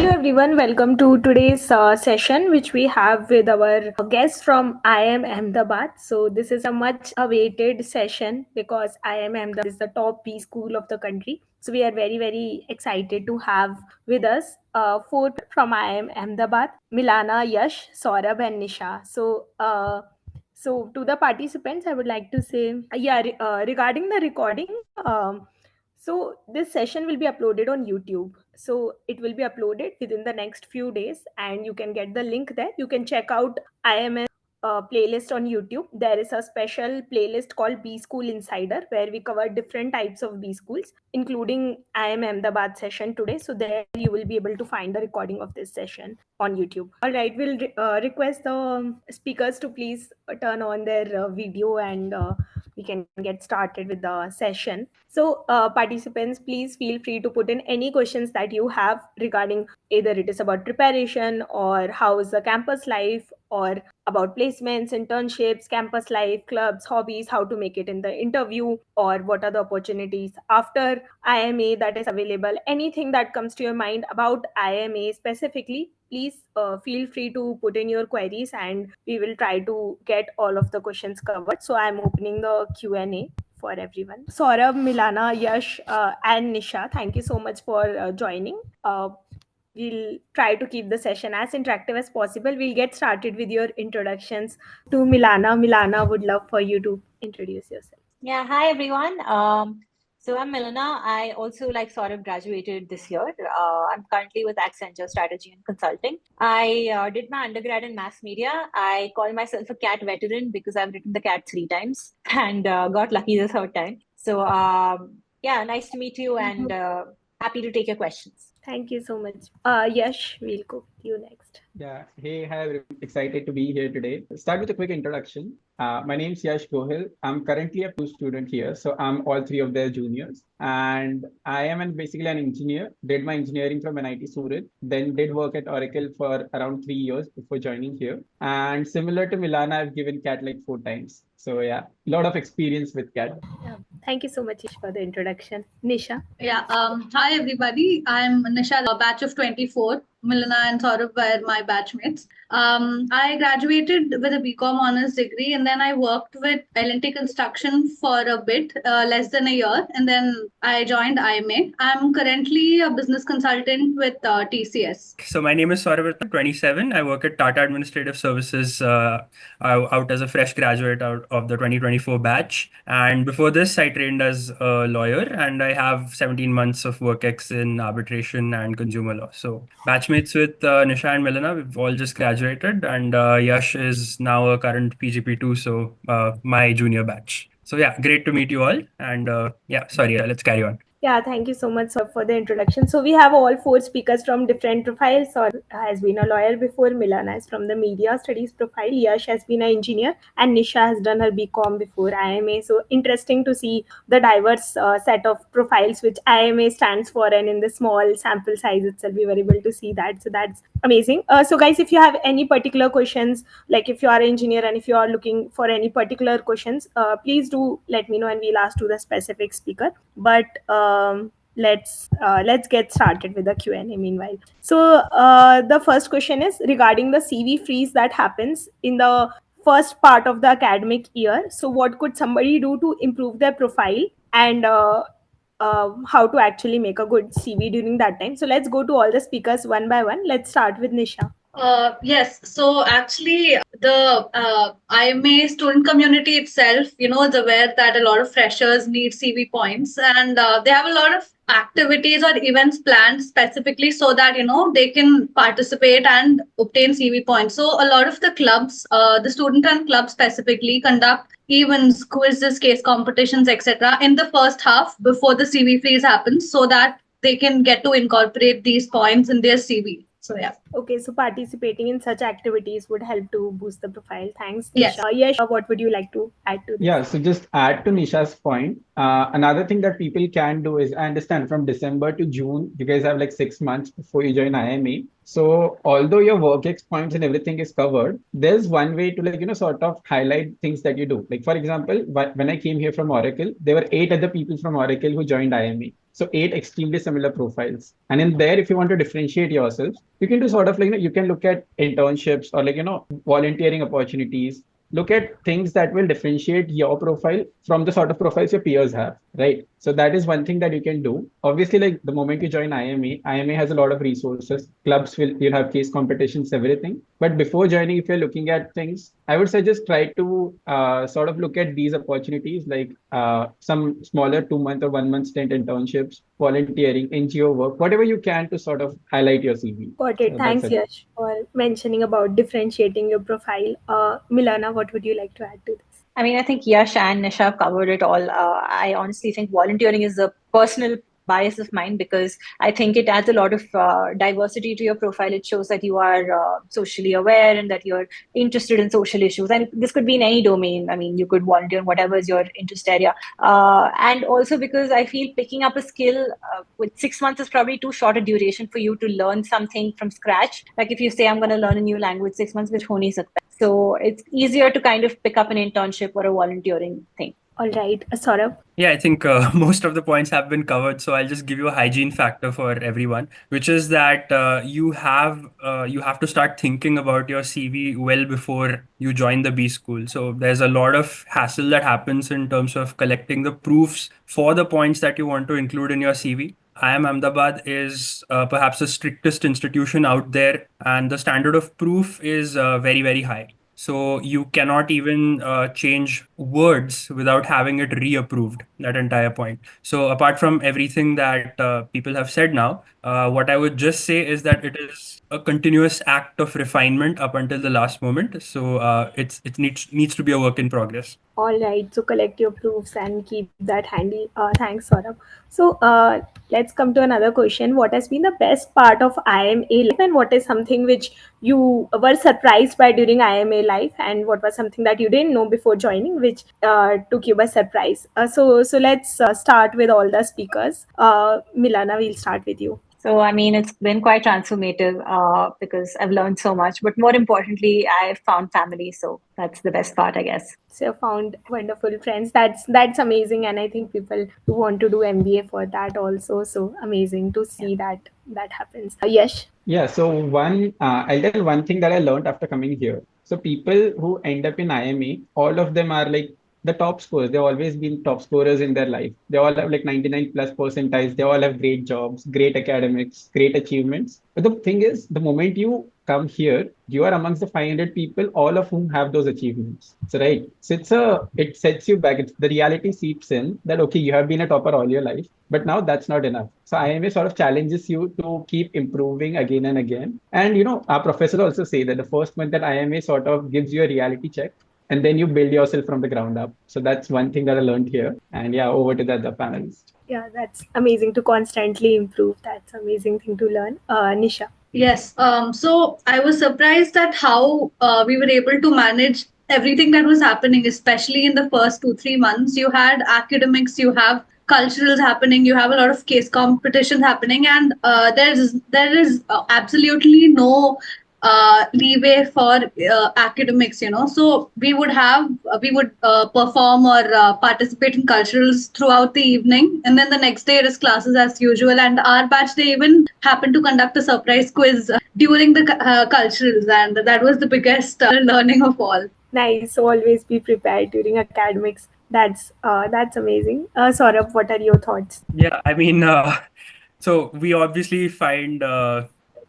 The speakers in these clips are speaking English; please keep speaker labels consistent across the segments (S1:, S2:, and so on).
S1: everyone. Welcome to today's session, which we have with our guest from IIM Ahmedabad. So, this is a much awaited session because IIM Ahmedabad is the top B school of the country. So, we are very, very excited to have with us four from IIM Ahmedabad: Milana, Yash, Saurabh, and Nisha. So to the participants, I would like to say, regarding the recording, so this session will be uploaded on YouTube. So it will be uploaded within the next few days, and you can get the link there. You can check out IMS playlist on YouTube. There is a special playlist called B School Insider where we cover different types of B schools, including IIM Ahmedabad session today. So there you will be able to find the recording of this session on YouTube. All right, we'll request the speakers to please turn on their video and we can get started with the session. So, participants, please feel free to put in any questions that you have regarding either it is about preparation or how is the campus life or about placements, internships, campus life, clubs, hobbies, how to make it in the interview, or what are the opportunities after IMA that is available. Anything that comes to your mind about IMA specifically, please feel free to put in your queries and we will try to get all of the questions covered. So I'm opening the Q&A for everyone. Saurabh, Milana, Yash, and Nisha, thank you so much for joining. We'll try to keep the session as interactive as possible. We'll get started with your introductions to Milana. Milana, would love for you to introduce yourself.
S2: Yeah, hi everyone. So I'm Milana. I also, like sort of graduated this year. I'm currently with Accenture Strategy and Consulting. I did my undergrad in mass media. I call myself a CAT veteran because I've written the CAT three times and got lucky the third time. So yeah, nice to meet you and happy to take your questions.
S1: Thank you so much. Yash, we'll go with you next.
S3: Yeah. Hey, hi everyone. Excited to be here today. Start with a quick introduction. My name is Yash Gohil. I'm currently a student here, so I'm all three of their juniors. And I am basically an engineer. Did my engineering from NIT Surat, then did work at Oracle for around 3 years before joining here. And similar to Milana, I've given CAT like 4 times. So yeah, a lot of experience with CAT.
S1: Yeah. Thank you so much Ish, for the introduction. Nisha.
S4: Yeah. Hi, everybody. I'm Nisha, batch of 24. Milana and Saurabh were my batchmates. I graduated with a BCom honors degree, and then I worked with L&T Construction for a bit, less than a year, and then I joined IMA. I'm currently a business consultant with TCS.
S5: So my name is Saurabh, 27. I work at Tata Administrative Services out as a fresh graduate out of the 2024 batch. And before this, I trained as a lawyer and I have 17 months of work ex in arbitration and consumer law. So batchmates with Nisha and Milana, we've all just graduated and Yash is now a current PGP2, so my junior batch. So yeah, great to meet you all. And let's carry on.
S1: Yeah, thank you so much sir, for the introduction. So we have all four speakers from different profiles. Or has been a lawyer before. Milana is from the media studies profile. Yash has been an engineer, and Nisha has done her BCom before IMA. So interesting to see the diverse set of profiles which IMA stands for, and in the small sample size itself, we were able to see that. So that's amazing. So guys, if you have any particular questions, like if you are an engineer and if you are looking for any particular questions, please do let me know and we'll ask to the specific speaker. But let's get started with the Q&A meanwhile. So the first question is regarding the CV freeze that happens in the first part of the academic year. So what could somebody do to improve their profile, and how to actually make a good CV during that time? So let's go to all the speakers one by one. Let's start with Nisha.
S4: Yes. So actually, the IMA student community itself, is aware that a lot of freshers need CV points, and they have a lot of activities or events planned specifically so that they can participate and obtain CV points. So a lot of the clubs, the student-run clubs specifically, conduct events, quizzes, case competitions, etc. in the first half before the CV freeze happens, so that they can get to incorporate these points in their CV. So yeah.
S1: Okay, so participating in such activities would help to boost the profile. Thanks,
S4: Yes.
S1: Nisha. Yash, what would you like to add to this?
S3: Yeah, so just add to Nisha's point. Another thing that people can do is, I understand from December to June, you guys have like 6 months before you join IMA. So although your work ex points and everything is covered, there's one way to like, sort of highlight things that you do. Like for example, when I came here from Oracle, there were eight other people from Oracle who joined IME. So eight extremely similar profiles. And in there, if you want to differentiate yourself, you can do sort of like, you can look at internships or like, volunteering opportunities. Look at things that will differentiate your profile from the sort of profiles your peers have, right? So that is one thing that you can do. Obviously, like the moment you join IMA has a lot of resources. Clubs will you'll have case competitions, everything. But before joining, if you're looking at things, I would suggest try to sort of look at these opportunities like some smaller 2 month or 1 month stint internships, volunteering, NGO work, whatever you can to sort of highlight your CV.
S1: Got it.
S3: So that's
S1: Thanks,
S3: it.
S1: Yash, for mentioning about differentiating your profile. Milana, what would you like to add to this?
S2: I mean, I think Yash and Nisha have covered it all. I honestly think volunteering is a personal bias of mine because I think it adds a lot of diversity to your profile. It shows that you are socially aware and that you're interested in social issues. And this could be in any domain. I mean, you could volunteer in whatever is your interest area. And also because I feel picking up a skill with 6 months is probably too short a duration for you to learn something from scratch. Like if you say, I'm going to learn a new language, 6 months, which ho nahi sakta. So it's easier to kind of pick up an internship or a volunteering thing.
S1: All right, Saurabh.
S5: Yeah, I think most of the points have been covered. So I'll just give you a hygiene factor for everyone, which is that you have to start thinking about your CV well before you join the B school. So there's a lot of hassle that happens in terms of collecting the proofs for the points that you want to include in your CV. IIM Ahmedabad is perhaps the strictest institution out there, and the standard of proof is very, very high. So you cannot even change words without having it reapproved, that entire point. So apart from everything that people have said now, what I would just say is that it is a continuous act of refinement up until the last moment. So it needs to be a work in progress.
S1: All right, so collect your proofs and keep that handy. Thanks, Saurabh. So let's come to another question. What has been the best part of IMA life, and what is something which you were surprised by during IMA life, and what was something that you didn't know before joining, which took you by surprise? So let's start with all the speakers. Milana, we'll start with you.
S2: So, I mean, it's been quite transformative because I've learned so much. But more importantly, I've found family. So that's the best part, I guess.
S1: So found wonderful friends. That's amazing, and I think people do want to do MBA for that also. So amazing to
S2: Yeah.
S1: see that happens. Yes.
S3: Yeah, so I'll tell one thing that I learned after coming here. So people who end up in IME, all of them are like the top scorers. They've always been top scorers in their life. They all have like 99 plus percentiles. They all have great jobs, great academics, great achievements. But the thing is, the moment you come here, you are amongst the 500 people, all of whom have those achievements. So right, so it sets you back. The reality seeps in that okay, you have been a topper all your life, but now that's not enough. So IMA sort of challenges you to keep improving again and again. And our professors also say that the first month that IMA sort of gives you a reality check, and then you build yourself from the ground up. So that's one thing that I learned here. And yeah, over to the other panelists.
S1: Yeah, that's amazing to constantly improve. That's amazing thing to learn. Nisha.
S4: Yes. So I was surprised at how we were able to manage everything that was happening, especially in the first 2, 3 months. You had academics, you have culturals happening, you have a lot of case competition happening, and there is absolutely no leeway for academics. So we would perform or participate in culturals throughout the evening, and then the next day it is classes as usual. And our batch, they even happened to conduct a surprise quiz during the culturals, and that was the biggest learning of all.
S1: Nice. So always be prepared during academics. That's amazing. Saurabh, what are your thoughts?
S5: Yeah, I mean, so we obviously find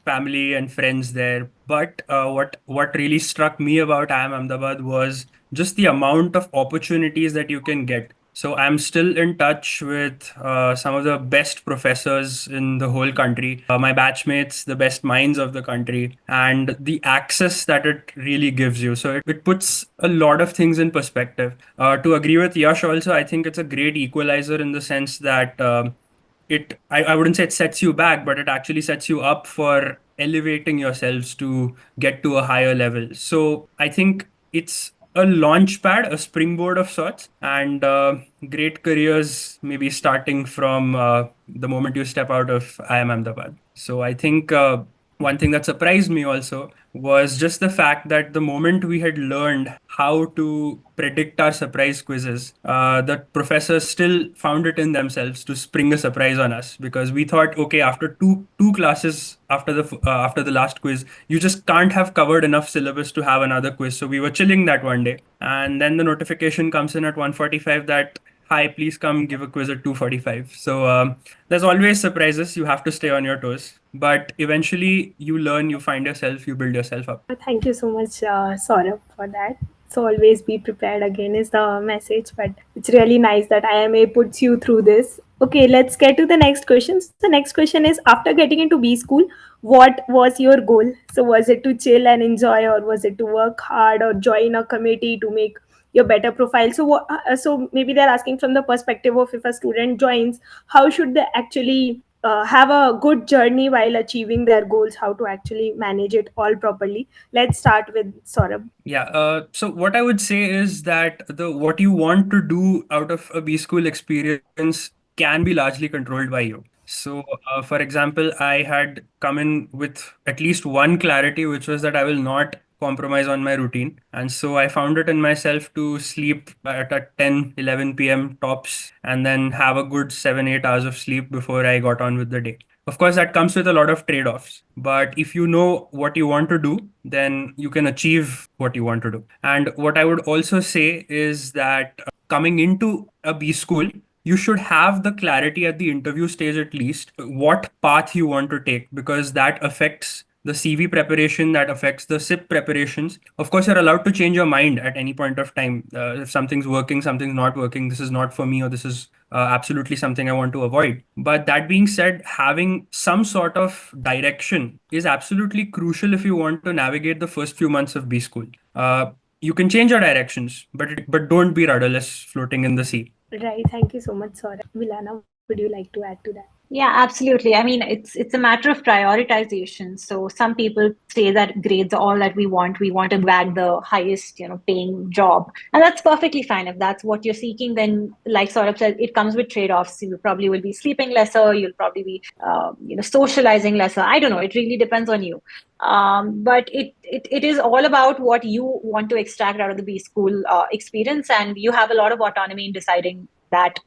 S5: family and friends there, but what really struck me about IIM Ahmedabad was just the amount of opportunities that you can get. So I'm still in touch with some of the best professors in the whole country, my batchmates, the best minds of the country, and the access that it really gives you. So it puts a lot of things in perspective. To agree with Yash, also, I think it's a great equalizer in the sense that I wouldn't say it sets you back, but it actually sets you up for elevating yourselves to get to a higher level. So I think it's a launch pad, a springboard of sorts, and great careers maybe starting from the moment you step out of IIM Ahmedabad. So I think one thing that surprised me also was just the fact that the moment we had learned how to predict our surprise quizzes, the professors still found it in themselves to spring a surprise on us, because we thought, okay, after two classes after the last quiz, you just can't have covered enough syllabus to have another quiz. So we were chilling that one day, and then the notification comes in at 1:45 that, hi, please come give a quiz at 2:45. So there's always surprises. You have to stay on your toes. But eventually, you learn, you find yourself, you build yourself up.
S1: Thank you so much, Saurabh, for that. So always be prepared again is the message, but it's really nice that IMA puts you through this. Okay, let's get to the next question. So the next question is, after getting into B school, what was your goal? So was it to chill and enjoy, or was it to work hard or join a committee to make your better profile? So so maybe they're asking from the perspective of, if a student joins, how should they actually have a good journey while achieving their goals, how to actually manage it all properly. Let's start with Saurabh.
S5: Yeah. So what I would say is that the what you want to do out of a B school experience can be largely controlled by you. So, for example, I had come in with at least one clarity, which was that I will not compromise on my routine. And so I found it in myself to sleep at 10, 11 p.m. tops, and then have a good 7, 8 hours of sleep before I got on with the day. Of course, that comes with a lot of trade offs. But if you know what you want to do, then you can achieve what you want to do. And what I would also say is that coming into a B school, you should have the clarity at the interview stage at least what path you want to take, because that affects the CV preparation, that affects the SIP preparations. Of course, you're allowed to change your mind at any point of time. If something's working, something's not working, this is not for me, or this is absolutely something I want to avoid. But that being said, having some sort of direction is absolutely crucial if you want to navigate the first few months of B school. You can change your directions, but don't be rudderless floating in the sea.
S1: Right. Thank you so much, Saurabh. Milana, what would you like to add to that?
S2: Yeah, absolutely. I mean, it's a matter of prioritization. So some people say that grades are all that we want. We want to bag the highest, paying job, and that's perfectly fine. If that's what you're seeking, then, like Saurabh said, it comes with trade-offs. You probably will be sleeping lesser. You'll probably be, socializing lesser. I don't know. It really depends on you. But it is all about what you want to extract out of the B school experience, and you have a lot of autonomy in deciding that.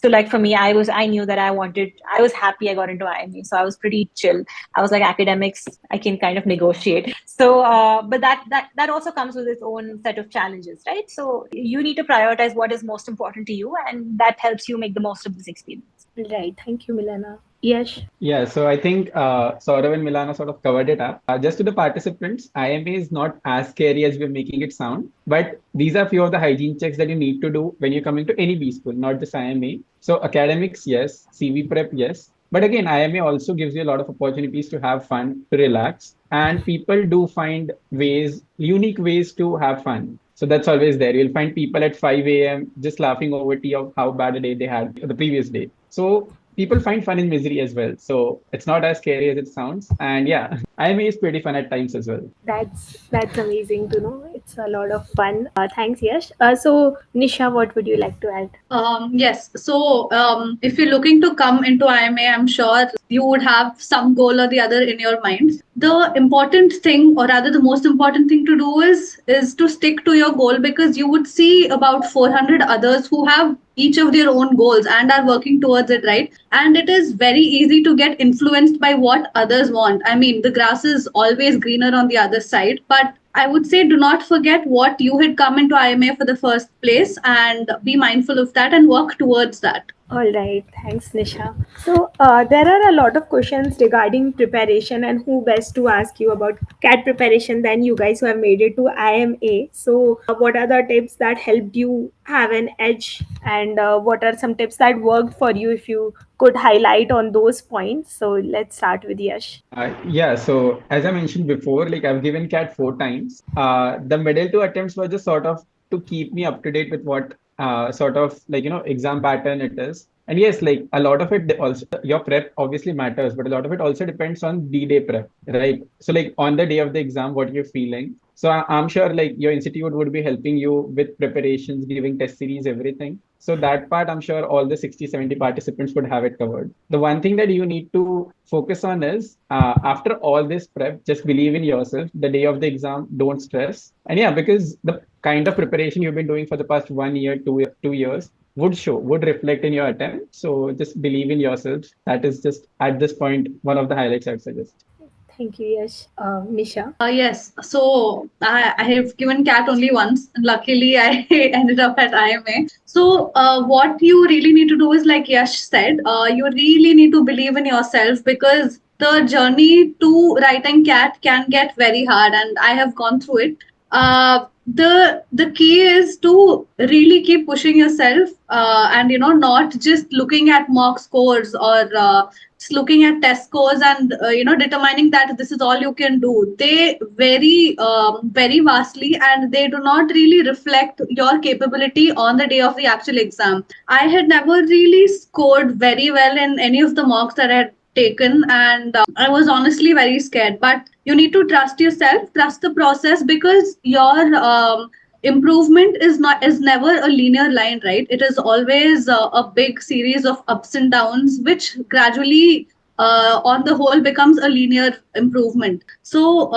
S2: So like for me, I knew that I was happy I got into IME, so I was pretty chill. I was like, academics I can kind of negotiate. So but that also comes with its own set of challenges, right? So you need to prioritize what is most important to you, and that helps you make the most of this experience.
S1: Right. Thank you, Milana. Yes.
S3: Yeah, so I think Saurav and Milana sort of covered it up. Just to the participants, IMA is not as scary as we're making it sound, but these are few of the hygiene checks that you need to do when you're coming to any B school, not just IMA. So academics, yes. CV prep, yes. But again, IMA also gives you a lot of opportunities to have fun, to relax, and people do find ways, unique ways to have fun. So that's always there. You'll find people at 5 a.m. just laughing over tea of how bad a day they had the previous day. So people find fun in misery as well. So it's not as scary as it sounds. And yeah, IMA is pretty fun at times as well.
S1: That's amazing to know. It's a lot of fun. Thanks, Yash. So Nisha, what would you like to add?
S4: Yes. So, if you're looking to come into IMA, I'm sure you would have some goal or the other in your mind. The important thing, or rather, the most important thing to do is to stick to your goal, because you would see about 400 others who have each of their own goals and are working towards it, right? And it is very easy to get influenced by what others want. I mean, the grass is always greener on the other side, but I would say do not forget what you had come into IMA for the first place, and be mindful of that and work towards that.
S1: All right, thanks, Nisha. So, there are a lot of questions regarding preparation and who best to ask you about CAT preparation than you guys who have made it to IMA. So, what are the tips that helped you have an edge, and what are some tips that worked for you if you could highlight on those points? So, let's start with Yash.
S3: Yeah, so as I mentioned before, like I've given CAT 4 times. The middle two attempts were just sort of to keep me up to date with what sort of exam pattern it is. And yes, like a lot of it also, your prep obviously matters, but a lot of it also depends on the day prep, right? So like on the day of the exam, what you're feeling. So I'm sure like your institute would be helping you with preparations, giving test series, everything. So that part, I'm sure all the 60, 70 participants would have it covered. The one thing that you need to focus on is after all this prep, just believe in yourself. The day of the exam, don't stress. And yeah, because the kind of preparation you've been doing for the past 1 year, 2 years would show, would reflect in your attempt. So just believe in yourself. That is just at this point one of the highlights I would suggest.
S1: Thank you, Yash. Nisha.
S4: Yes. So I have given CAT only once, and luckily I ended up at IMA. So what you really need to do is, like Yash said, you really need to believe in yourself, because the journey to writing CAT can get very hard, and I have gone through it. The key is to really keep pushing yourself, and not just looking at mock scores, or just looking at test scores, and determining that this is all you can do. They vary very vastly, and they do not really reflect your capability on the day of the actual exam. I had never really scored very well in any of the mocks that I had taken, and I was honestly very scared. But you need to trust yourself, trust the process, because your improvement is never a linear line, right? It is always a big series of ups and downs, which gradually on the whole becomes a linear improvement. So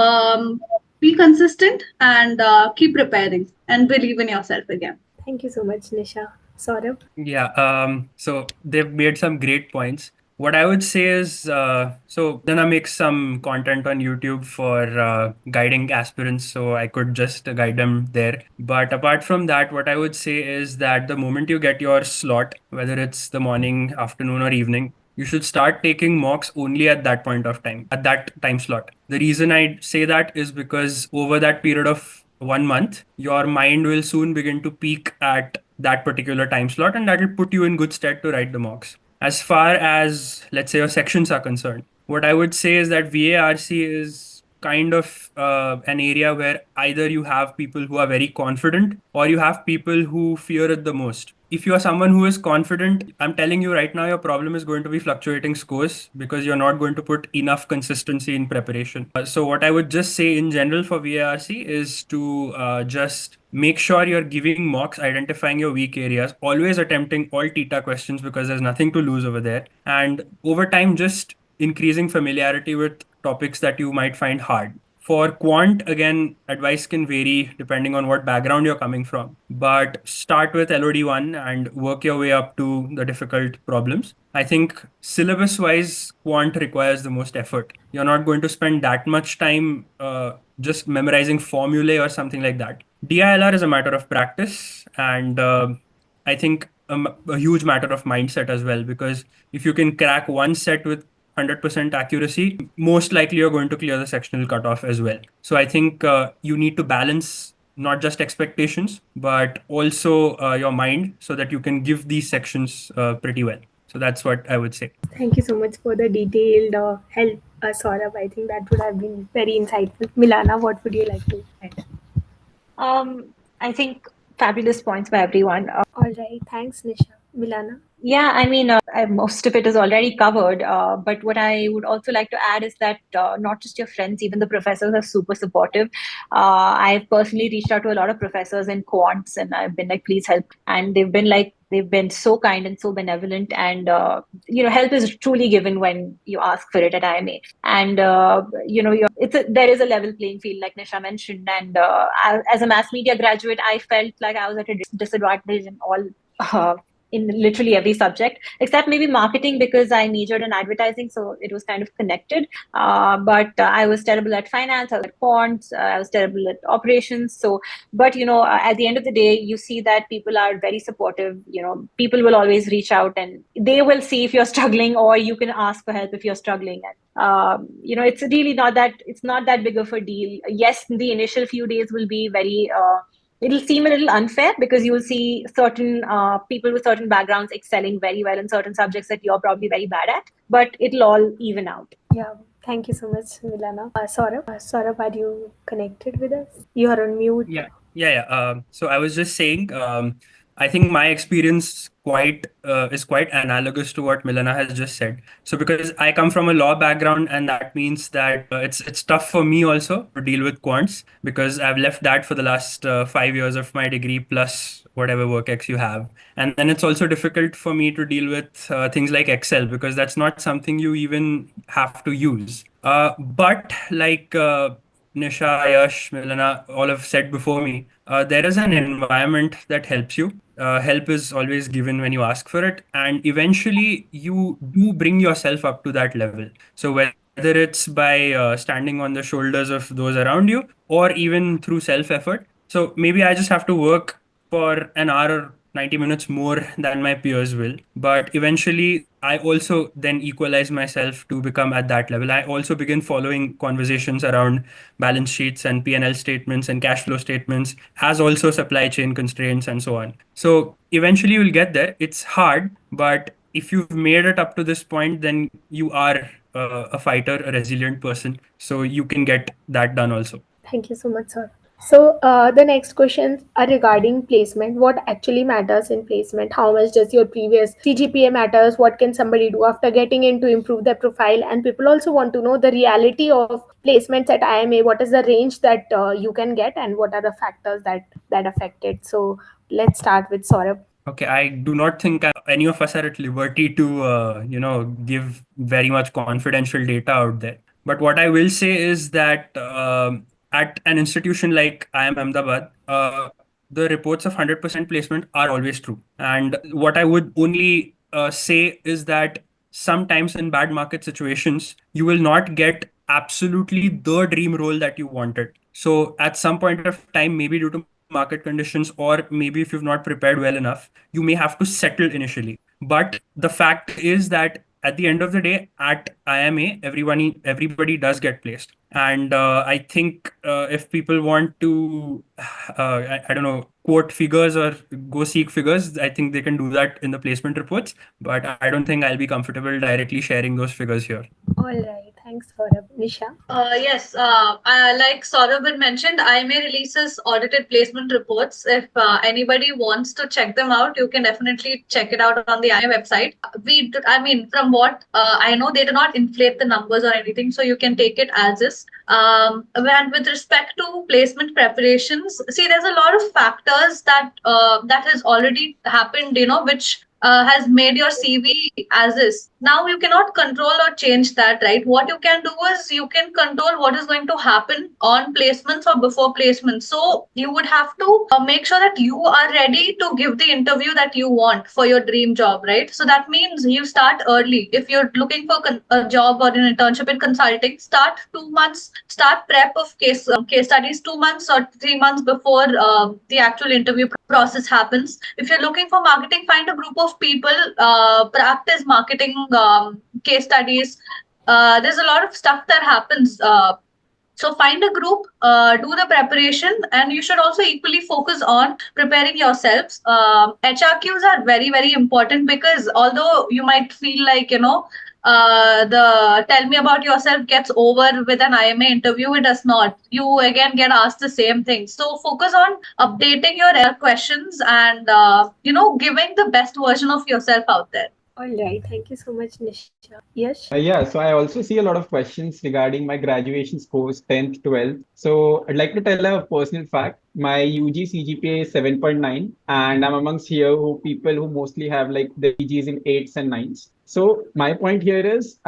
S4: be consistent, and keep preparing, and believe in yourself again.
S1: Thank you so much, Nisha. Saurabh.
S5: Yeah, so they've made some great points. What I would say is, so then I make some content on YouTube for guiding aspirants, so I could just guide them there. But apart from that, what I would say is that the moment you get your slot, whether it's the morning, afternoon, or evening, you should start taking mocks only at that point of time, at that time slot. The reason I say that is because over that period of 1 month, your mind will soon begin to peak at that particular time slot, and that will put you in good stead to write the mocks. As far as, let's say, your sections are concerned, what I would say is that VARC is kind of an area where either you have people who are very confident or you have people who fear it the most. If you are someone who is confident, I'm telling you right now, your problem is going to be fluctuating scores because you're not going to put enough consistency in preparation. So, what I would just say in general for VARC is to just make sure you're giving mocks, identifying your weak areas, always attempting all TETA questions because there's nothing to lose over there. And over time, just increasing familiarity with topics that you might find hard. For quant, again, advice can vary depending on what background you're coming from. But start with LOD1 and work your way up to the difficult problems. I think syllabus wise, quant requires the most effort. You're not going to spend that much time just memorizing formulae or something like that. DILR is a matter of practice, and I think a huge matter of mindset as well, because if you can crack one set with 100% accuracy, most likely you're going to clear the sectional cutoff as well. So I think you need to balance not just expectations, but also your mind so that you can give these sections pretty well. So that's what I would say.
S1: Thank you so much for the detailed help, Saurabh. I think that would have been very insightful. Milana, what would you like to add?
S2: I think fabulous points by everyone.
S1: All right. Thanks, Nisha. Milana.
S2: Yeah, I mean, most of it is already covered. But what I would also like to add is that not just your friends, even the professors are super supportive. I've personally reached out to a lot of professors in quants, and I've been like, please help. And they've been so kind and so benevolent. And, help is truly given when you ask for it at IMA. And, there is a level playing field, like Nisha mentioned. And as a mass media graduate, I felt like I was at a disadvantage in all. In literally every subject except maybe marketing, because I majored in advertising, so it was kind of connected. But I was terrible at finance, I was at quants, I was terrible at operations. So, but at the end of the day, you see that people are very supportive. People will always reach out, and they will see if you're struggling, or you can ask for help if you're struggling. And it's really not that big of a deal. Yes, the initial few days will be very it'll seem a little unfair, because you will see certain people with certain backgrounds excelling very well in certain subjects that you're probably very bad at, but it'll all even out.
S1: Yeah. Thank you so much, Milana. Saurabh, are you connected with us? You are on mute.
S5: Yeah, yeah, yeah. So I was just saying, I think my experience quite is quite analogous to what Milana has just said. So because I come from a law background, and that means that it's tough for me also to deal with quants because I've left that for the last 5 years of my degree plus whatever work ex you have. And then it's also difficult for me to deal with things like Excel because that's not something you even have to use. But like Nisha, Yash, Milana, all have said before me, there is an environment that helps you. Help is always given when you ask for it, and eventually you do bring yourself up to that level. So whether it's by standing on the shoulders of those around you, or even through self effort. So maybe I just have to work for an hour or 90 minutes more than my peers will. But eventually, I also then equalize myself to become at that level. I also begin following conversations around balance sheets and P&L statements and cash flow statements, as also supply chain constraints and so on. So eventually, you'll get there. It's hard, but if you've made it up to this point, then you are a fighter, a resilient person. So you can get that done also.
S1: Thank you so much, sir. So the next questions are regarding placement. What actually matters in placement? How much does your previous CGPA matters? What can somebody do after getting in to improve their profile? And people also want to know the reality of placements at IMA. What is the range that you can get, and what are the factors that affect it? So let's start with Saurabh.
S5: Okay, I do not think any of us are at liberty to, give very much confidential data out there. But what I will say is that at an institution like IIM Ahmedabad, the reports of 100% placement are always true. And what I would only say is that sometimes in bad market situations, you will not get absolutely the dream role that you wanted. So at some point of time, maybe due to market conditions, or maybe if you've not prepared well enough, you may have to settle initially. But the fact is that at the end of the day, at IMA, everybody does get placed. And I think if people want to, I don't know, quote figures or go seek figures, I think they can do that in the placement reports. But I don't think I'll be comfortable directly sharing those figures here.
S1: All right. Thanks, Saurabh. Nisha.
S4: Yes, like Saurabh had mentioned, IMA releases audited placement reports. If anybody wants to check them out, you can definitely check it out on the IMA website. I mean, from what I know, they do not inflate the numbers or anything, so you can take it as is. And with respect to placement preparations, see, there's a lot of factors that has already happened, which has made your CV as is. Now you cannot control or change that, right? What you can do is you can control what is going to happen on placements or before placements. So you would have to make sure that you are ready to give the interview that you want for your dream job, right? So that means you start early. If you're looking for a job or an internship in consulting, start 2 months, start prep of case studies 2 months or 3 months before the actual interview process happens. If you're looking for marketing, find a group of people, practice marketing case studies. There's a lot of stuff that happens. So find a group, do the preparation, and you should also equally focus on preparing yourselves. HRQs are very, very important because although you might feel like, the tell me about yourself gets over with an IMA interview, it does not. You again get asked the same thing. So focus on updating your questions and, giving the best version of yourself out there.
S1: All right. Thank you so much, Nisha. Yash.
S3: Yeah, so I also see a lot of questions regarding my graduation scores, 10th, 12th. So I'd like to tell a personal fact. My UG CGPA is 7.9, and I'm amongst here who people who mostly have like the PGs in 8s and 9s. So my point here is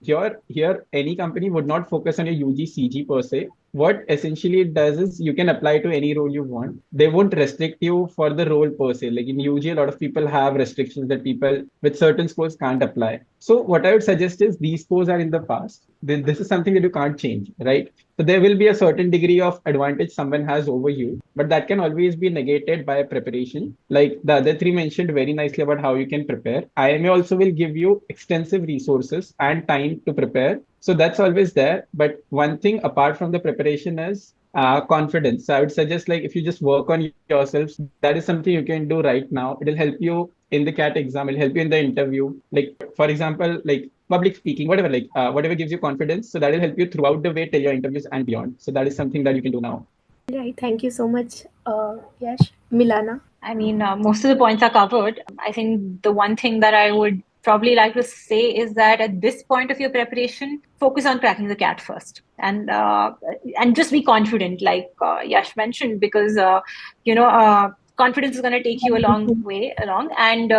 S3: here any company would not focus on your UG CG per se. What essentially it does is you can apply to any role you want. They won't restrict you for the role per se. Like in UG, a lot of people have restrictions that people with certain scores can't apply. So what I would suggest is these scores are in the past. Then this is something that you can't change, right? So there will be a certain degree of advantage someone has over you, but that can always be negated by preparation. Like the other three mentioned very nicely about how you can prepare. IMA also will give you extensive resources and time to prepare. So that's always there. But one thing apart from the preparation is confidence. So I would suggest like if you just work on yourselves, that is something you can do right now. It'll help you in the CAT exam. It'll help you in the interview. Like for example, like public speaking, whatever, like whatever gives you confidence. So that will help you throughout the way till your interviews and beyond. So that is something that you can do now.
S1: All right. Thank you so much, Yash. Milana.
S2: I mean, most of the points are covered. I think the one thing that I would probably like to say is that at this point of your preparation, focus on cracking the cat first, and just be confident, like Yash mentioned, because confidence is going to take you a long way along. And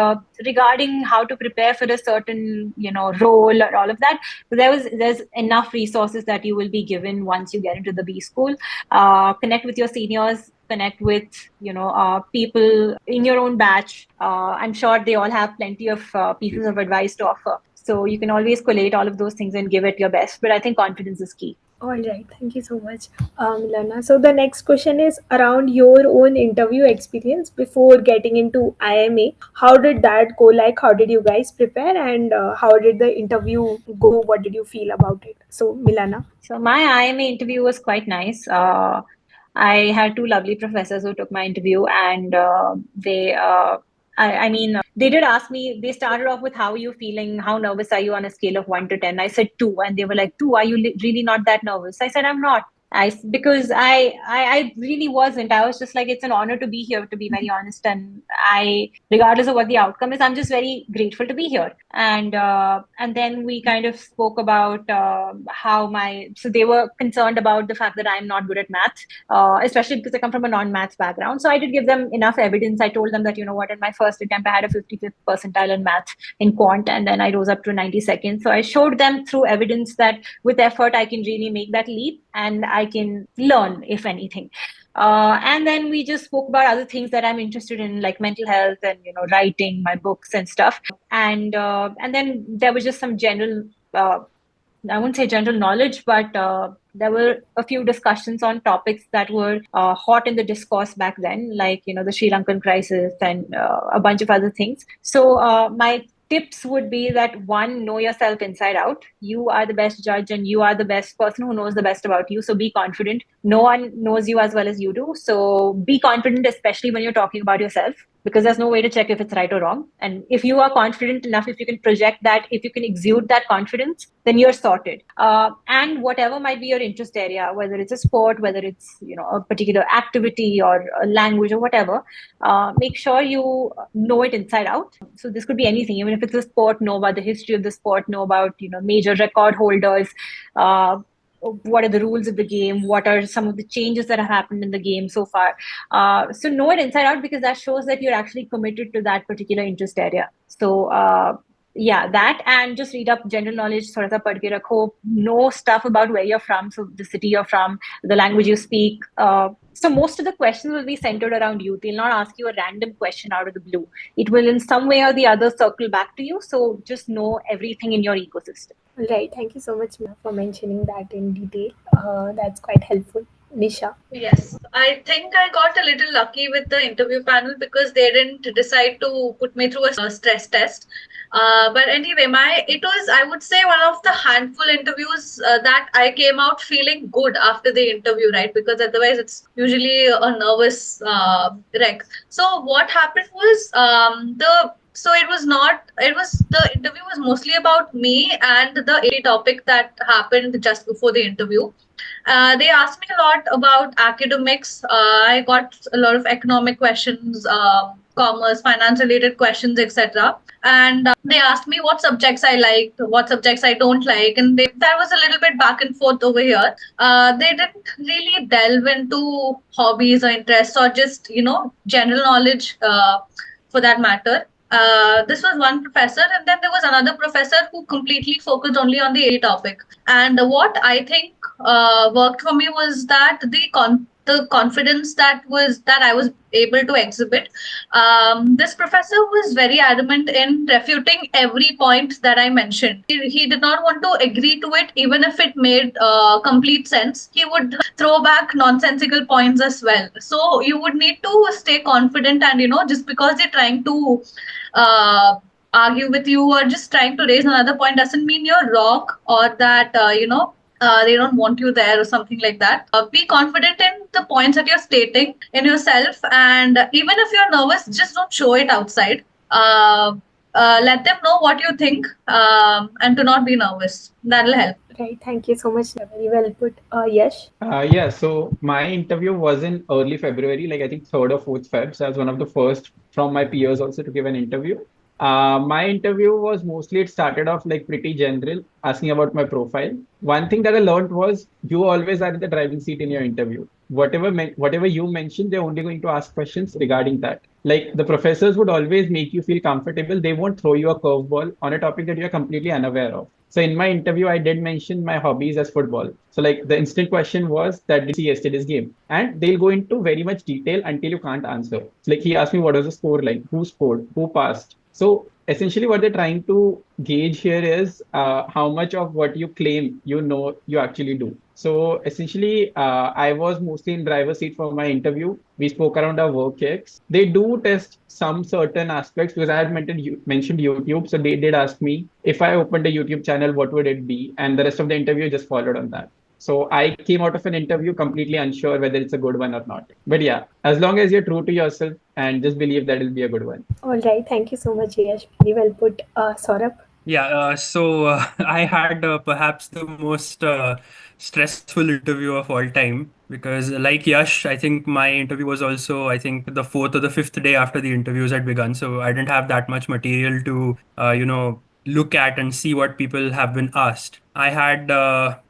S2: regarding how to prepare for a certain role or all of that, there's enough resources that you will be given once you get into the B school. Connect with your seniors, connect with people in your own batch. I'm sure they all have plenty of pieces of advice to offer, so you can always collate all of those things and give it your best. But I think confidence is key.
S1: All right, thank you so much, Lana. So the next question is around your own interview experience before getting into IMA. How did that go? Like, how did you guys prepare, and how did the interview go? What did you feel about it? So, Milana.
S2: So my IMA interview was quite nice. I had two lovely professors who took my interview, and they did ask me. They started off with, "How are you feeling? How nervous are you on a scale of 1 to 10?" I said 2, and they were like, "2? Are you really not that nervous?" I said, "I'm not." Because I really wasn't. I was just like, it's an honor to be here, to be very honest. And regardless of what the outcome is, I'm just very grateful to be here. And then we kind of spoke about so they were concerned about the fact that I'm not good at math, especially because I come from a non-maths background. So I did give them enough evidence. I told them that, you know what, in my first attempt, I had a 55th percentile in math in quant, and then I rose up to 92nd. So I showed them through evidence that with effort, I can really make that leap and I can learn, if anything. And then we just spoke about other things that I'm interested in, like mental health and writing my books and stuff. And then there was just some general, I wouldn't say general knowledge, but there were a few discussions on topics that were hot in the discourse back then, like the Sri Lankan crisis and a bunch of other things. So my tips would be that, one, know yourself inside out. You are the best judge, and you are the best person who knows the best about you. So be confident. No one knows you as well as you do. So be confident, especially when you're talking about yourself, because there's no way to check if it's right or wrong. And if you are confident enough, if you can project that, if you can exude that confidence, then you're sorted. And whatever might be your interest area, whether it's a sport, whether it's a particular activity or a language or whatever, make sure you know it inside out. So this could be anything. Even if it's a sport, know about the history of the sport, know about major record holders, what are the rules of the game, what are some of the changes that have happened in the game so far. So know it inside out, because that shows that you're actually committed to that particular interest area. So yeah, that, and just read up general knowledge, sort of pad ke rakho, know stuff about where you're from, so the city you're from, the language you speak. So most of the questions will be centered around you. They'll not ask you a random question out of the blue. It will in some way or the other circle back to you. So just know everything in your ecosystem.
S1: Right. Thank you so much, Mia, for mentioning that in detail. That's quite helpful. Nisha.
S4: Yes, I think I got a little lucky with the interview panel because they didn't decide to put me through a stress test. But anyway, it was, I would say, one of the handful interviews that I came out feeling good after the interview, right? Because otherwise it's usually a nervous wreck. So what happened was the interview was mostly about me and the topic that happened just before the interview. They asked me a lot about academics. I got a lot of economic questions, commerce, finance related questions, etc. And they asked me what subjects I liked, what subjects I don't like, and that was a little bit back and forth over here. They didn't really delve into hobbies or interests or just general knowledge for that matter. This was one professor, and then there was another professor who completely focused only on the topic. And what I think worked for me was that the confidence that I was able to exhibit. This professor was very adamant in refuting every point that I mentioned. He did not want to agree to it, even if it made complete sense. He would throw back nonsensical points as well. So you would need to stay confident, and just because they're trying to uh, argue with you or just trying to raise another point doesn't mean you're wrong, or that they don't want you there or something like that. Be confident in the points that you're stating in yourself, and even if you're nervous, just don't show it outside. let them know what you think, and to not be nervous. That'll help.
S1: Right. Thank you so much. Very well put. Yash.
S3: Yeah, so my interview was in early February, like I think 3rd or 4th Feb. So I was one of the first from my peers also to give an interview. My interview was mostly, it started off like pretty general, asking about my profile. One thing that I learned was you always are in the driving seat in your interview. Whatever you mention, they're only going to ask questions regarding that. Like the professors would always make you feel comfortable. They won't throw you a curveball on a topic that you're completely unaware of. So in my interview, I did mention my hobbies as football. So like the instant question was that did you see yesterday's game? And they'll go into very much detail until you can't answer. So like he asked me what was the score like, who scored, who passed. So essentially what they're trying to gauge here is how much of what you claim you actually do. So essentially, I was mostly in driver's seat for my interview. We spoke around our work ethics. They do test some certain aspects because I had mentioned YouTube. So they did ask me if I opened a YouTube channel, what would it be? And the rest of the interview just followed on that. So I came out of an interview completely unsure whether it's a good one or not. But yeah, as long as you're true to yourself and just believe that it'll be a good one.
S1: All right. Thank you so much, Yash. Very well put. Saurabh.
S5: Yeah, I had perhaps the most stressful interview of all time because, like Yash, I think my interview was also, I think, the fourth or the fifth day after the interviews had begun. So I didn't have that much material to, look at and see what people have been asked. I had a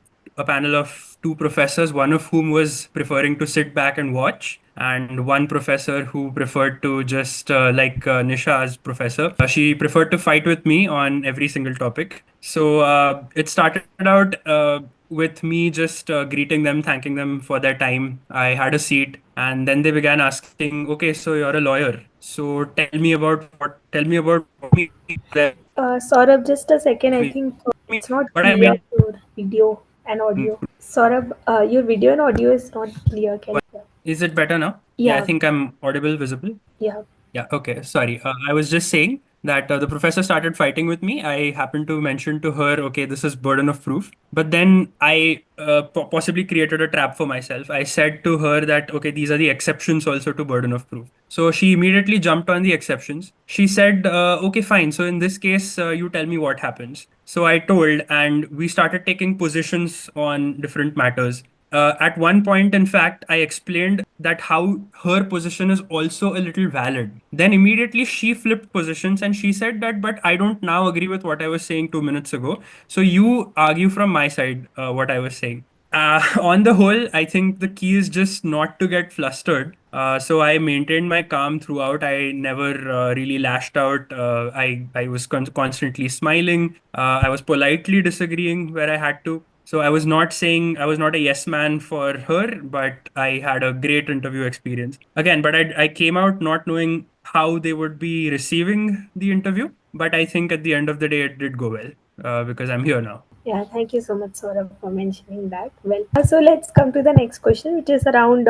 S5: panel of two professors, one of whom was preferring to sit back and watch, and one professor who preferred to just, like Nisha's professor, she preferred to fight with me on every single topic. So it started out with me just greeting them, thanking them for their time. I had a seat, and then they began asking, "Okay, so you're a lawyer. So tell me about me."
S1: Saurabh, just a second. I think it's not
S5: But I
S1: clear,
S5: mean,
S1: your video and audio. Saurabh, your video and audio is not clear. Can you?
S5: is it better now? Yeah, I
S1: Yeah,
S5: think I'm audible, visible.
S1: yeah.
S5: Yeah, okay. Sorry. I was just saying that the professor started fighting with me. I happened to mention to her, okay, this is burden of proof. But then I possibly created a trap for myself. I said to her that, okay, these are the exceptions also to burden of proof. So she immediately jumped on the exceptions. She said, okay, fine. So in this case, you tell me what happens. So I told, and we started taking positions on different matters. At one point, in fact, I explained that how her position is also a little valid. Then immediately she flipped positions and she said that, but I don't now agree with what I was saying 2 minutes ago. So you argue from my side what I was saying. On the whole, I think the key is just not to get flustered. So I maintained my calm throughout. I never really lashed out. I was constantly smiling. I was politely disagreeing where I had to. So I was not saying I was not a yes man for her, but I had a great interview experience. Again, but I came out not knowing how they would be receiving the interview. But I think at the end of the day, it did go well because I'm here now.
S1: Yeah, thank you so much, Saurabh, for mentioning that. Well, so let's come to the next question, which is around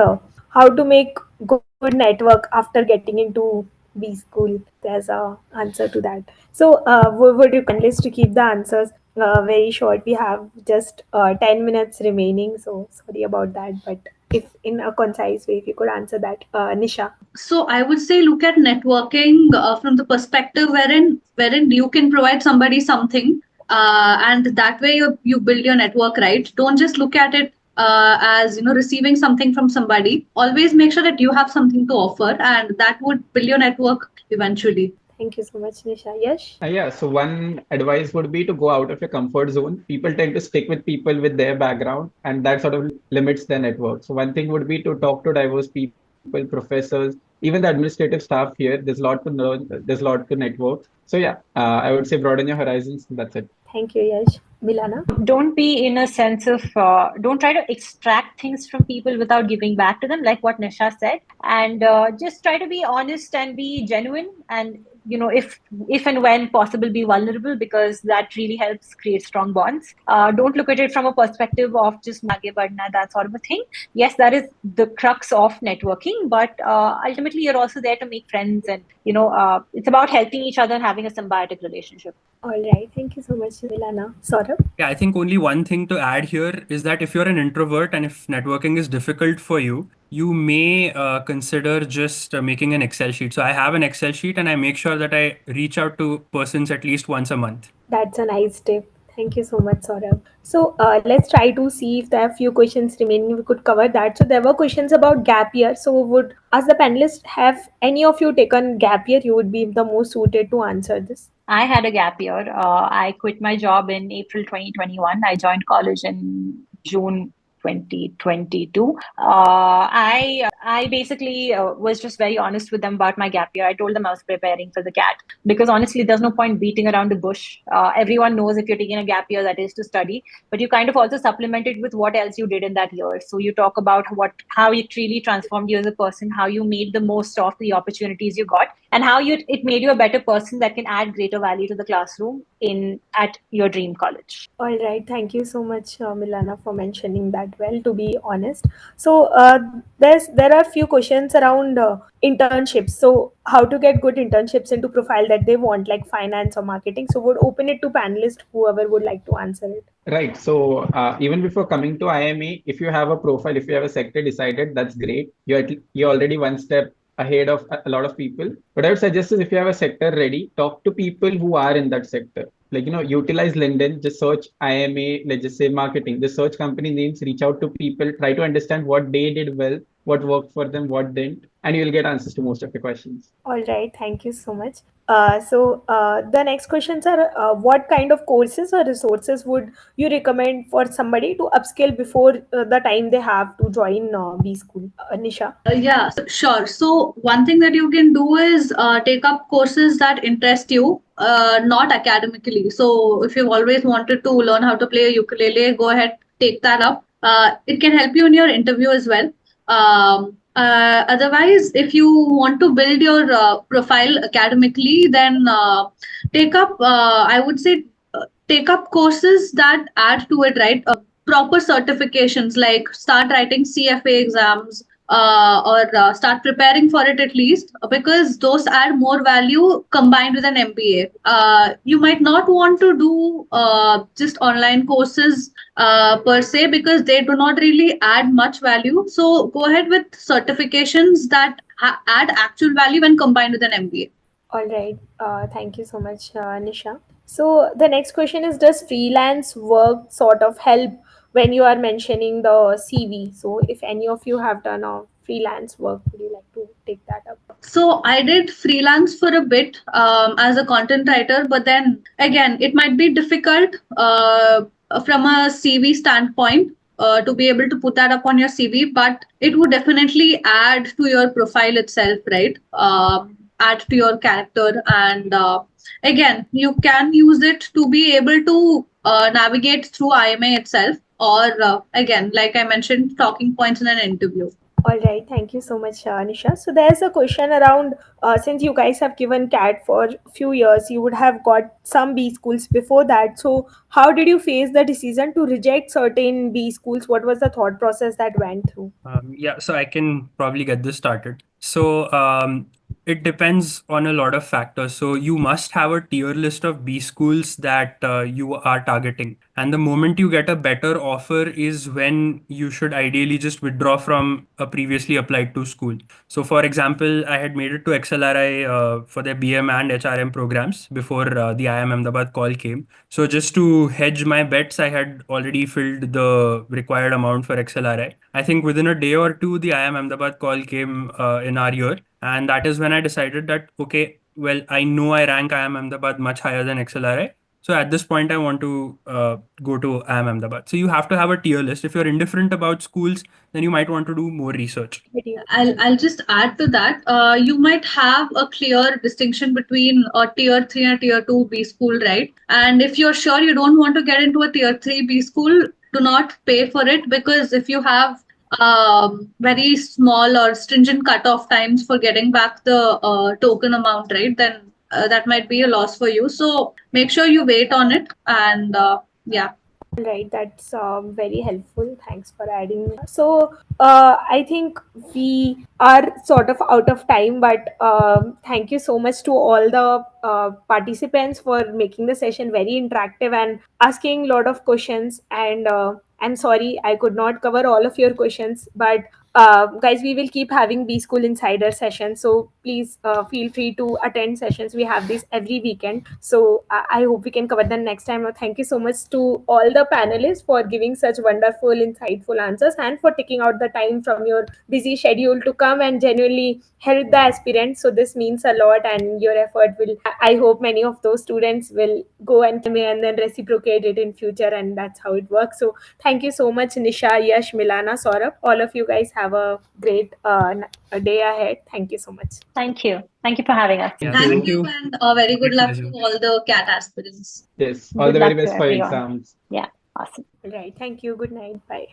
S1: how to make good network after getting into B school. There's a answer to that. So, would you kindly to keep the answers very short? We have just 10 minutes remaining, so sorry about that. But if in a concise way, if you could answer that, Nisha.
S4: So I would say look at networking from the perspective wherein you can provide somebody something, and that way you build your network, right. Don't just look at it as receiving something from somebody. Always make sure that you have something to offer, and that would build your network eventually.
S1: Thank you so much, Nisha. Yes.
S3: Yeah, so one advice would be to go out of your comfort zone. People tend to stick with people with their background, and that sort of limits their network. So one thing would be to talk to diverse people, professors, even the administrative staff here. There's a lot to learn. There's a lot to network. So yeah, I would say broaden your horizons. That's it.
S1: Thank you, Yash. Milana.
S2: Don't be in a sense of don't try to extract things from people without giving back to them, like what Nisha said, and just try to be honest and be genuine, and if and when possible, be vulnerable, because that really helps create strong bonds. Don't look at it from a perspective of just aage badhna, that sort of a thing. Yes, that is the crux of networking, but ultimately you're also there to make friends, and it's about helping each other and having a symbiotic relationship.
S1: All right. Thank you so much, Milana. Saurabh.
S5: Yeah, I think only one thing to add here is that if you're an introvert and if networking is difficult for you, you may consider just making an Excel sheet. So I have an Excel sheet and I make sure that I reach out to persons at least once a month.
S1: That's a nice tip. Thank you so much, Saurabh. So let's try to see if there are few questions remaining. We could cover that. So there were questions about gap year. So would, as the panelists, have any of you taken gap year? You would be the most suited to answer this.
S2: I had a gap year. I quit my job in April 2021. I joined college in June 2022. I basically was just very honest with them about my gap year. I told them I was preparing for the CAT because honestly, there's no point beating around the bush. Everyone knows if you're taking a gap year, that is to study, but you kind of also supplement it with what else you did in that year. So you talk about how it really transformed you as a person, how you made the most of the opportunities you got, and how it made you a better person that can add greater value to the classroom in at your dream college.
S1: All right, thank you so much, Milana, for mentioning that. Well, to be honest, so there are few questions around internships. So, how to get good internships into profile that they want, like finance or marketing. So, would open it to panelists, whoever would like to answer it.
S3: Right. So even before coming to IME, if you have a profile, if you have a sector decided, that's great. You're already one step ahead of a lot of people. But I would suggest is if you have a sector ready, talk to people who are in that sector. Like, utilize LinkedIn, just search IMA, let's just say marketing, just search company names, reach out to people, try to understand what they did well, what worked for them, what didn't, and you'll get answers to most of your questions.
S1: All right, thank you so much. The next questions are what kind of courses or resources would you recommend for somebody to upskill before the time they have to join B school? Nisha.
S4: Yeah, sure. So one thing that you can do is take up courses that interest you, not academically. So if you've always wanted to learn how to play a ukulele, go ahead, take that up. It can help you in your interview as well. Otherwise, if you want to build your profile academically, then take up, I would say, take up courses that add to it, right? Proper certifications, like start writing CFA exams, or start preparing for it at least, because those add more value combined with an MBA. You might not want to do just online courses per se, because they do not really add much value. So go ahead with certifications that add actual value when combined with an MBA.
S1: All right. Thank you so much, Nisha. So the next question is: does freelance work sort of help when you are mentioning the CV? So if any of you have done a freelance work, would you like to take that up?
S4: So I did freelance for a bit as a content writer, but then again, it might be difficult from a CV standpoint to be able to put that up on your CV, but it would definitely add to your profile itself, right? Add to your character, and again, you can use it to be able to navigate through IMA itself, or again, like I mentioned, talking points in an interview.
S1: All right, thank you so much, Nisha. So there's a question around since you guys have given CAT for a few years, you would have got some B schools before that. So how did you face the decision to reject certain B schools? What was the thought process that went through?
S5: Yeah, so I can probably get this started. So it depends on a lot of factors. So you must have a tier list of B schools that you are targeting. And the moment you get a better offer is when you should ideally just withdraw from a previously applied to school. So for example, I had made it to XLRI for their BM and HRM programs before the IIM Ahmedabad call came. So just to hedge my bets, I had already filled the required amount for XLRI. I think within a day or two, the IIM Ahmedabad call came in our year, and that is when I decided that okay, well, I know I rank IIM Ahmedabad much higher than XLRI. So at this point, I want to go to IIM Ahmedabad. So you have to have a tier list. If you're indifferent about schools, then you might want to do more research.
S4: I'll just add to that. You might have a clear distinction between a tier three and a tier two B school, right? And if you're sure you don't want to get into a tier three B school, do not pay for it, because if you have very small or stringent cutoff times for getting back the token amount, right? Then that might be a loss for you. So make sure you wait on it, and yeah.
S1: Right, that's very helpful. Thanks for adding. So, I think we are sort of out of time, but thank you so much to all the participants for making the session very interactive and asking a lot of questions. And I'm sorry I could not cover all of your questions, but guys, we will keep having B School Insider sessions. So please feel free to attend sessions. We have these every weekend. So I hope we can cover them next time. Thank you so much to all the panelists for giving such wonderful, insightful answers and for taking out the time from your busy schedule to come and genuinely help the aspirants. So this means a lot, and your effort will, I hope many of those students will go and then reciprocate it in future, and that's how it works. So thank you so much, Nisha, Yash, Milana, Saurabh. All of you guys have a great day ahead. Thank you so much.
S2: Thank you. Thank you for having us.
S5: Yeah,
S4: Thank
S5: thank
S4: you,
S5: you.
S4: and very good
S5: My
S4: luck to
S5: pleasure.
S4: all the CAT aspirants.
S3: Yes, all
S2: Good
S3: the very
S2: luck to
S3: best for your
S2: everyone.
S3: exams.
S2: Yeah, awesome.
S1: Right. Thank you. Good night. Bye.